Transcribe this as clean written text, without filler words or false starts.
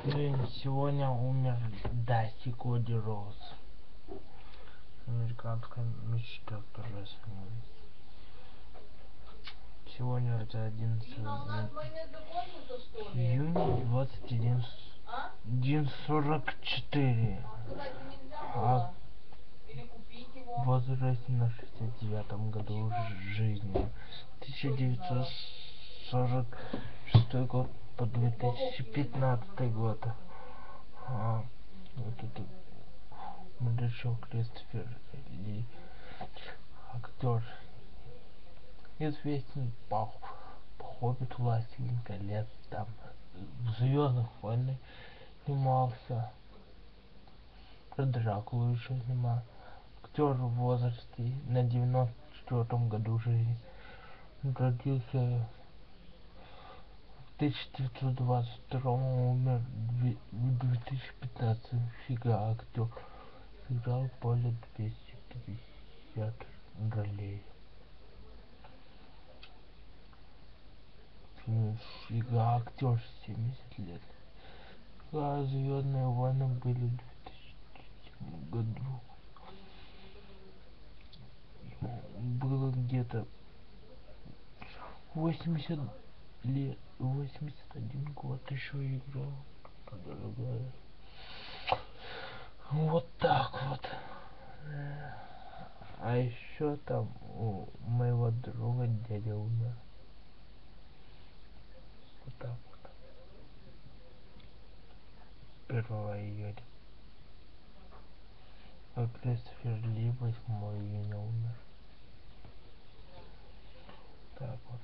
Сегодня умер Дасти Коди Роуз. Американская мечта торжественная. Сегодня это 11 июня 21:44. В возрасте на 69 году жизни. 1946 год по 2015 год. Вот это мудрячок Кристофер Ли, актер, известен по Хоббиту, Властелин колец, там в Звездных войнах снимался, про Дракулу еще снимал. Актер в возрасте на 94 году жизни. Родился в 1922, умер в 2015. Фига, актер сыграл более 250 ролей. Фига, актер 70 лет. А Звездные войны были в 2007 году. Было где-то 80 лет, 81 год еще играл, дорогая. Вот так вот. А еще там у моего друга дядя умер. Вот так вот. 1 июля. А Кристофер Ли 8 июня умер. Так вот.